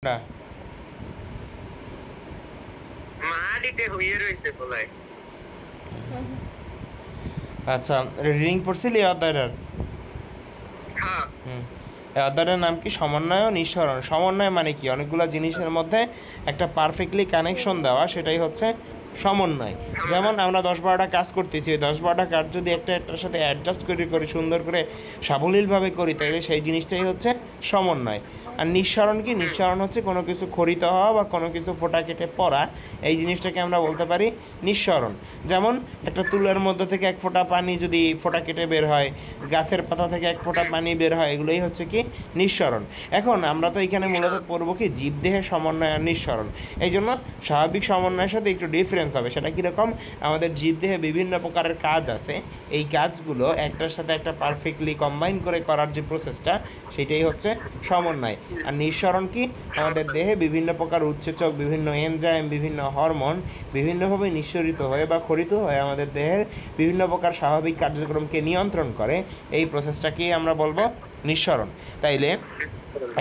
না। মাটিতে হইয়ে রয়েছে বলাই। আচ্ছা, রিডিং পড়ছিলি এই অধ্যায়টার? হ্যাঁ। এই অধ্যায়টার নাম কি? সমন্বয় ও নিঃসরণ। সমন্বয় মানে কি? অনেকগুলো জিনিসের মধ্যে একটা পারফেক্টলি কানেকশন দেওয়া, সেটাই হচ্ছে সমন্বয়। যেমন আমরা 10-12টা কাজ করতেছি, ওই 10-12টা কাজ যদি একটা একটার সাথে অ্যাডজাস্ট করে সুন্দর করে সাবলীলভাবে করি, তাহলে সেই জিনিসটাই হচ্ছে সমন্বয়। আর নিঃসরণ কি? নিঃসরণ হচ্ছে কোনো কিছু খরিত হওয়া বা কোনো কিছু ফোঁটা কেটে পড়া, এই জিনিসটাকে আমরা বলতে পারি নিঃসরণ। যেমন একটা তুলার মধ্যে থেকে এক ফোঁটা পানি যদি ফোঁটা কেটে বের হয়, গাছের পাতা থেকে এক ফোঁটা পানি বের হয়, এগুলোই হচ্ছে কি? নিঃসরণ। এখন আমরা তো এখানে মূলত পড়বো কি? জীবদেহের সমন্বয় আর নিঃসরণ। এই জন্য স্বাভাবিক সমন্বয়ের সাথে একটু ডিফারেন্স হবে। সেটা কীরকম? আমাদের জীবদেহে বিভিন্ন প্রকারের কাজ আছে, এই কাজগুলো একটার সাথে একটা পারফেক্টলি কম্বাইন করে করার যে প্রসেসটা, সেটাই হচ্ছে সমন্বয়। আর নিঃসরণ কি? আমাদের দেহে বিভিন্ন প্রকার উৎসেচক, বিভিন্ন এনজাইম, বিভিন্ন হরমোন বিভিন্নভাবে নিঃসরিত হয়ে বা খরিত হয়ে আমাদের দেহের বিভিন্ন প্রকার স্বাভাবিক কার্যক্রমকে নিয়ন্ত্রণ করে, এই প্রসেসটাকেই আমরা বলবো নিঃসরণ। তাইলে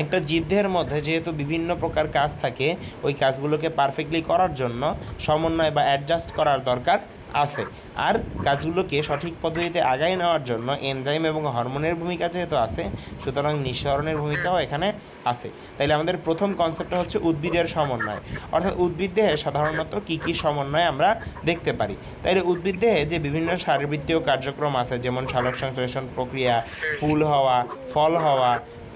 একটা জীবদেহের মধ্যে যেহেতু বিভিন্ন প্রকার কাজ থাকে, ওই কাজগুলোকে পারফেক্টলি করার জন্য সমন্বয় বা অ্যাডজাস্ট করার দরকার আছে। আর কাজগুলোকে সঠিক পদ্ধতিতে আগায় নেওয়ার জন্য এনজাইম এবং হরমোনের ভূমিকা যেহেতু আছে, সুতরাং নিঃসরণের ভূমিকাও এখানে আছে। তাইলে আমাদের প্রথম কনসেপ্টটা হচ্ছে উদ্ভিদের সমন্বয়, অর্থাৎ উদ্ভিদ দেহে সাধারণত কী কী সমন্বয় আমরা দেখতে পারি। তাইলে উদ্ভিদ দেহে যে বিভিন্ন শারীরবৃত্তীয় কার্যক্রম আছে, যেমন সালোক সংশ্লেষণ প্রক্রিয়া, ফুল হওয়া, ফল হওয়া,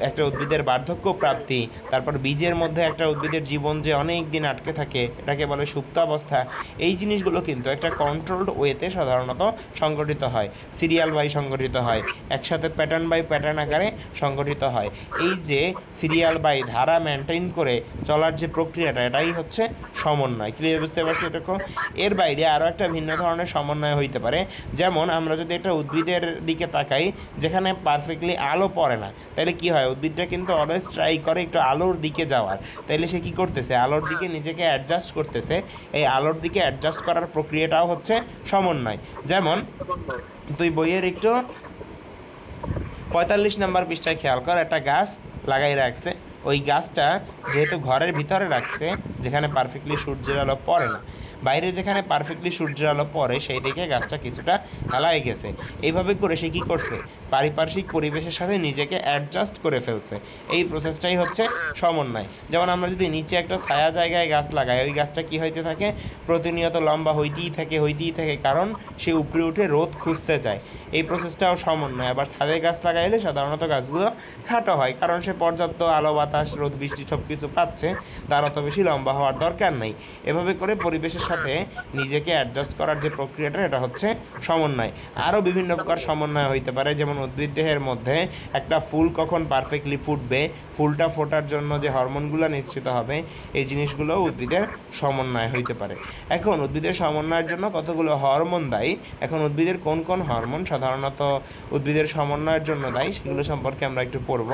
একটা উদ্ভিদের বার্ধক্য প্রাপ্তি, তারপর বীজের মধ্যে একটা উদ্ভিদের জীবন যে অনেক দিন আটকে থাকে, এটাকে বলে সুপ্তাবস্থা। এই জিনিসগুলো কিন্তু একটা কন্ট্রোলড ওয়েতে সাধারণত সংগঠিত হয়, সিরিয়াল বাই সংগঠিত হয়, একসাথে প্যাটার্ন বাই প্যাটার্ন আকারে সংগঠিত হয়। এই যে সিরিয়াল বাই ধারা মেনটেন করে চলার যে প্রক্রিয়াটা, এটাই হচ্ছে সমন্বয়। ক্লিয়ার? বুঝতে পারছি? দেখো, এর বাইরে আরও একটা ভিন্ন ধরনের সমন্বয় হইতে পারে। যেমন আমরা যদি একটা উদ্ভিদের দিকে তাকাই যেখানে পারফেক্টলি আলো পড়ে না, তাহলে কি হয়? উদ্ভিদটা কিন্তু অলওয়েজ ট্রাই করে একটু আলোর দিকে যাওয়ার। তাইলে সে কি করতেছে? আলোর দিকে নিজেকে অ্যাডজাস্ট করতেছে। এই আলোর দিকে অ্যাডজাস্ট করার প্রক্রিয়াটাও হচ্ছে সমন্বয়। যেমন তুই বইয়ের একটু 45 নম্বর পৃষ্ঠায় খেয়াল কর, একটা গাছ লাগাই রাখছে। ওই গাছটা যেহেতু ঘরের ভিতরে রাখছে, যেখানে পারফেক্টলি সূর্যের আলো পড়ে না, বাইরে যেখানে পারফেক্টলি সূর্যের আলো পড়ে সেই দিকে গাছটা কিছুটা হেলায় গেছে। এইভাবে করে সে কী করছে? পারিপার্শ্বিক পরিবেশের সাথে নিজেকে অ্যাডজাস্ট করে ফেলছে। এই প্রসেসটাই হচ্ছে সমন্বয়। যেমন আমরা যদি নিচে একটা ছায়া জায়গায় গাছ লাগাই, ওই গাছটা কী হইতে থাকে? প্রতিনিয়ত লম্বা হইতেই থাকে, কারণ সে উপরে উঠে রোদ খুঁজতে চায়। এই প্রসেসটাও সমন্বয়। আবার ছাদে গাছ লাগাইলে সাধারণত গাছগুলো খাটো হয়, কারণ সে পর্যাপ্ত আলো বাতাস রোদ বৃষ্টি সব কিছু পাচ্ছে, তার অত বেশি লম্বা হওয়ার দরকার নেই। এভাবে করে পরিবেশের সাথে নিজেকে অ্যাডজাস্ট করার যে প্রক্রিয়াটা, এটা হচ্ছে সমন্বয়। আরও বিভিন্ন প্রকার সমন্বয় হইতে পারে। যেমন উদ্ভিদ দেহের মধ্যে একটা ফুল কখন পারফেক্টলি ফুটবে, ফুলটা ফোটার জন্য যে হরমোনগুলো নিঃসৃত হবে, এই জিনিসগুলো উদ্ভিদের সমন্বয় হইতে পারে। এখন উদ্ভিদের সমন্বয়ের জন্য কতগুলো হরমোন দায়ী। এখন উদ্ভিদের কোন কোন হরমোন সাধারণত উদ্ভিদের সমন্বয়ের জন্য দায়ী, সেগুলো সম্পর্কে আমরা একটু পড়ব।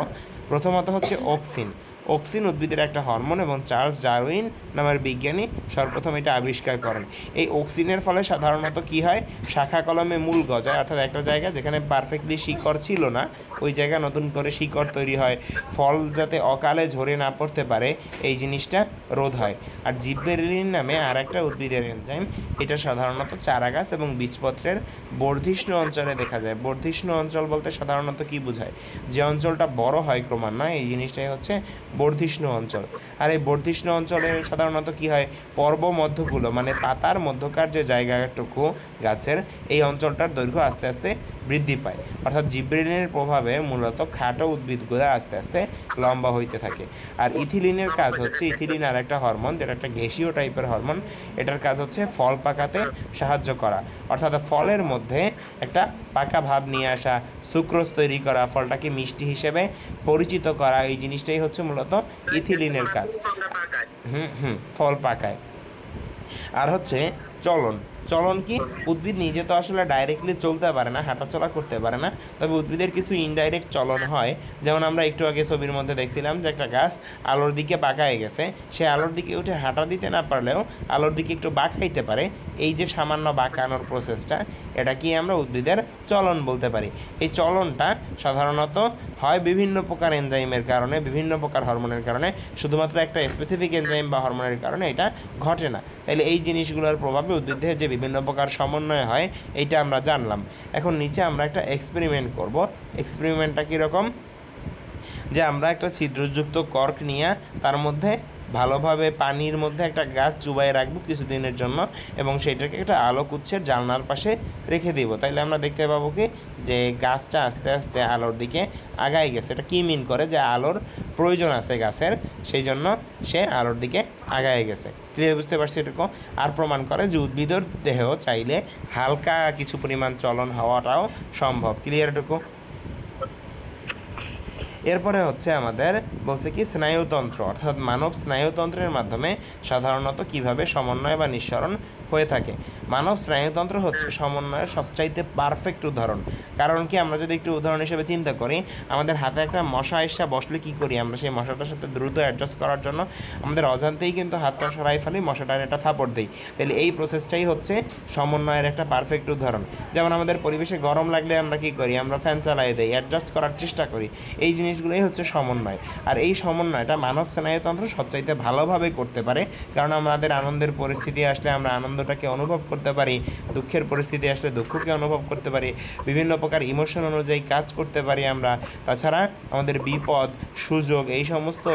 প্রথমত হচ্ছে অক্সিন। অক্সিন উদ্ভিদের একটা হরমোন এবং চার্লস ডারউইন নামের বিজ্ঞানী সর্বপ্রথম এটা আবিষ্কার করেন। এই অক্সিনের ফলে সাধারণত কি হয়? শাখা কলমে মূল গজায়, অর্থাৎ একটা জায়গা যেখানে পারফেক্টলি শিকড় ছিল না, ওই জায়গায় নতুন করে শিকড় তৈরি হয়। ফল যাতে অকালে ঝরে না পড়তে পারে, এই জিনিসটা রোধ হয়। আর জিববেরেলিন নামে আর একটা উদ্ভিদের এনজাইম, এটা সাধারণত চারা গাছ এবং বীজপত্রের বর্ধিষ্ণু অঞ্চলে দেখা যায়। বর্ধিষ্ণু অঞ্চল বলতে সাধারণত কি বোঝায়? যে অঞ্চলটা বড় হয় ক্রমান্বয়ে, এই জিনিসটাই হচ্ছে বর্ধিষ্ণু অঞ্চল। আর এই বর্ধিষ্ণু অঞ্চলে সাধারণত কি হয়? পর্ব মধ্যগুলো মানে পাতার মধ্যকার যে জায়গাটুকু গাছের, এই অঞ্চলটার দৈর্ঘ্য আস্তে আস্তে বৃদ্ধি পায়। অর্থাৎ জিবরেলিনের প্রভাবে মূলত খাটো উদ্ভিদগুলো আস্তে আস্তে লম্বা হইতে থাকে। আর ইথিলিনের কাজ হচ্ছে, ইথিলিন আর একটা হরমোন, যেটা একটা গ্যাসীয় টাইপের হরমোন, এটার কাজ হচ্ছে ফল পাকাতে সাহায্য করা। অর্থাৎ ফলের মধ্যে একটা পাকা ভাব নিয়ে আসা, সুক্রোজ তৈরি করা, ফলটাকে মিষ্টি হিসেবে পরিচিত করা, এই জিনিসটাই হচ্ছে মূলত ইথিলিনের কাজ। ফল পাকায়। আর হচ্ছে চলন। চলন কি? উদ্ভিদ নিজে তো আসলে ডাইরেক্টলি চলতে পারে না, হাঁটাচলা করতে পারে না, তবে উদ্ভিদের কিছু ইনডাইরেক্ট চলন হয়। যেমন আমরা একটু আগে ছবির মধ্যে দেখছিলাম যে একটা গাছ আলোর দিকে বাঁকায় গেছে, সে আলোর দিকে উঠে হাঁটা দিতে না পারলেও আলোর দিকে একটু বাঁকাইতে পারে। এই যে সামান্য বাঁকানোর প্রসেসটা, এটা কি আমরা উদ্ভিদের চলন বলতে পারি। এই চলনটা সাধারণত হয় বিভিন্ন প্রকার এনজাইমের কারণে, বিভিন্ন প্রকার হরমোনের কারণে, শুধুমাত্র একটা স্পেসিফিক এনজাইম বা হরমোনের কারণে এটা ঘটে না। তাহলে এই জিনিসগুলোর প্রভাবে উদ্ভিদের যে বিভিন্ন প্রকার সমন্বয় হয় এইটা আমরা জানলাম। এখন নিচে আমরা একটা এক্সপেরিমেন্ট করব। এক্সপেরিমেন্টটা কীরকম? যে আমরা একটা ছিদ্রযুক্ত কর্ক নিয়ে তার মধ্যে ভালোভাবে পানির মধ্যে একটা গাছ চুবাই রাখবো কিছুদিনের জন্য, এবং সেটাকে একটা আলোক উৎসের জানলার পাশে রেখে দিব। তাইলে আমরা দেখতে পাবো কি যে গাছটা আস্তে আস্তে আলোর দিকে আগায় গেছে। এটা কি মিন করে? যে আলোর প্রয়োজন আছে গাছের, সেই জন্য সে আলোর দিকে আগায় গেছে। ক্লিয়ার? বুঝতে পারছি এটুকু? আর প্রমাণ করে যে উদ্ভিদের দেহেও চাইলে হালকা কিছু পরিমাণ চলন হওয়াটাও সম্ভব। ক্লিয়ার এটুকু? এরপরে হচ্ছে আমাদের বলছে কি স্নায়ুতন্ত্র, অর্থাৎ মানব স্নায়ুতন্ত্রের মাধ্যমে সাধারণত কিভাবে সমন্বয় বা নিঃসরণ হয়ে থাকে। মানব স্নায়ুতন্ত্র হচ্ছে সমন্বয়ের সবচাইতে পারফেক্ট উদাহরণ। কারণ কি? আমরা যদি একটু উদাহরণ হিসেবে চিন্তা করি, আমাদের হাতে একটা মশা এসে বসলে কি করি আমরা? সেই মশাটার সাথে দ্রুত অ্যাডজাস্ট করার জন্য আমাদের অজান্তেই কিন্তু হাতটা সরাই ফেলি, মশাটার একটা থাপড় দিই। তাহলে এই প্রসেসটাই হচ্ছে সমন্বয়ের একটা পারফেক্ট উদাহরণ। যেমন আমাদের পরিবেশে গরম লাগলে আমরা কি করি? আমরা ফ্যান চালাই দিই, অ্যাডজাস্ট করার চেষ্টা করি। এই জিনিসগুলোই হচ্ছে সমন্বয়। আর এই সমন্বয়টা মানব স্নায়ুতন্ত্র সবচাইতে ভালোভাবে করতে পারে, কারণ আমাদের আনন্দের পরিস্থিতি আসলে আমরা আনন্দটাকে অনুভব করতে পারি, দুঃখের পরিস্থিতি আসলে দুঃখকে অনুভব করতে পারি, বিভিন্ন প্রকার ইমোশন অনুযায়ী কাজ করতে পারি আমরা। তাছাড়া আমাদের বিপদ, সুযোগ, এই সমস্ত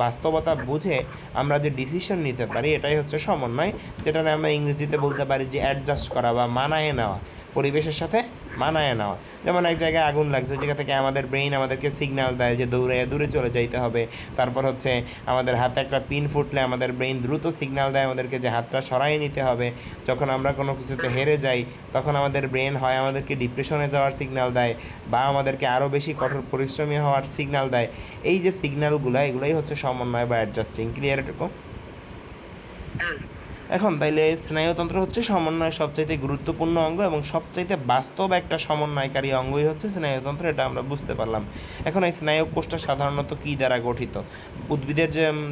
বাস্তবতা বুঝে আমরা যে ডিসিশন নিতে পারি, এটাই হচ্ছে সমন্বয়, যেটা আমরা ইংরেজিতে বলতে পারি যে অ্যাডজাস্ট করা বা মানায় নেওয়া, পরিবেশের সাথে মানায় নেওয়া। যেমন এক জায়গায় আগুন লাগছে, ওই জায়গা থেকে আমাদের ব্রেইন আমাদেরকে সিগন্যাল দেয় যে দূরে চলে যাইতে হবে। তারপর হচ্ছে আমাদের হাতে একটা পিন ফুটলে আমাদের ব্রেইন দ্রুত সিগন্যাল দেয় আমাদেরকে যে হাতটা সরাই নিতে হবে। যখন আমরা কোনো কিছুতে হেরে যাই, তখন আমাদের ব্রেন হয় আমাদেরকে ডিপ্রেশনে যাওয়ার সিগন্যাল দেয়, বা আমাদেরকে আরও বেশি কঠোর পরিশ্রমী হওয়ার সিগন্যাল দেয়। এই যে সিগন্যালগুলো, এগুলোই হচ্ছে সমন্বয় বা অ্যাডজাস্টিং। ক্লিয়ার এটুকু? এখন তাইলে স্নায়ুতন্ত্র হচ্ছে সমন্বয়ের সবচাইতে গুরুত্বপূর্ণ অঙ্গ, এবং সবচাইতে বাস্তব একটা সমন্বয়কারী অঙ্গই হচ্ছে স্নায়ুতন্ত্র, এটা আমরা বুঝতে পারলাম। এখন এই স্নায়ু কোষটা সাধারণত কী দ্বারা গঠিত? উদ্ভিদের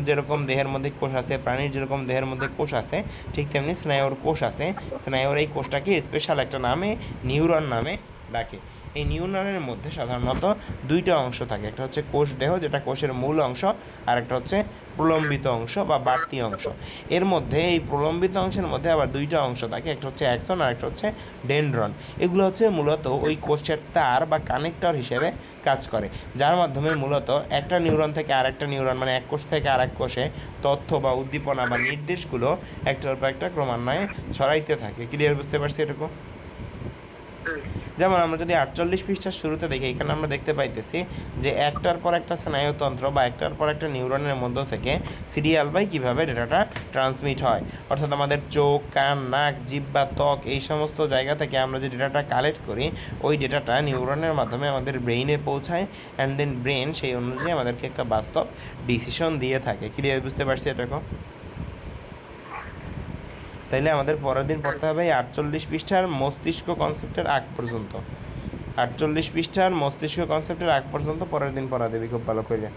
যেরকম দেহের মধ্যে কোষ আছে, প্রাণীর যেরকম দেহের মধ্যে কোষ আছে, ঠিক তেমনি স্নায়ুর কোষ আছে। স্নায়ুর এই কোষটাকে স্পেশাল একটা নামে নিউরন নামে ডাকে। এই নিউরনের মধ্যে সাধারণত দুইটা অংশ থাকে, একটা হচ্ছে কোষ দেহ, যেটা কোষের মূল অংশ, আর একটা হচ্ছে প্রলম্বিত অংশ বা বাড়তি অংশ। এর মধ্যে এই প্রলম্বিত অংশের মধ্যে আবার দুইটা অংশ থাকে, একটা হচ্ছে অ্যাক্সন আর একটা হচ্ছে ডেনড্রন। এগুলো হচ্ছে মূলত ওই কোষের তার বা কানেক্টর হিসেবে কাজ করে, যার মাধ্যমে মূলত একটা নিউরন থেকে আরেকটা নিউরন, মানে এক কোষ থেকে আরেক কোষে তথ্য বা উদ্দীপনা বা নির্দেশগুলো একটার পর একটা ক্রমান্বয়ে ছড়াইতে থাকে। ক্লিয়ার? বুঝতে পারছি এটুকু? যেমন আমরা যদি 48 পৃষ্ঠার শুরুতে দেখি, এখানে আমরা দেখতে পাইতেছি যে একটার পর একটা স্নায়ুতন্ত্র বা একটার পর একটা নিউরনের মধ্য থেকে সিরিয়াল বাই কীভাবে ডেটাটা ট্রান্সমিট হয়। অর্থাৎ আমাদের চোখ, কান, নাক, জিহ্বা, ত্বক, এই সমস্ত জায়গা থেকে আমরা যে ডেটাটা কালেক্ট করি, ওই ডেটাটা নিউরনের মাধ্যমে আমাদের ব্রেইনে পৌঁছায়, অ্যান্ড দেন ব্রেন সেই অনুযায়ী আমাদেরকে একটা বাস্তব ডিসিশন দিয়ে থাকে। ক্লিয়ার? বুঝতে পারছি এটাকে? তাইলে আমাদের পরের দিন পড়তে হবে এই 48 পৃষ্ঠার মস্তিষ্ক কনসেপ্টের আগ পর্যন্ত। 48 পৃষ্ঠার মস্তিষ্ক কনসেপ্টের আগ পর্যন্ত পরের দিন পড়া দেবে খুব ভালো করে।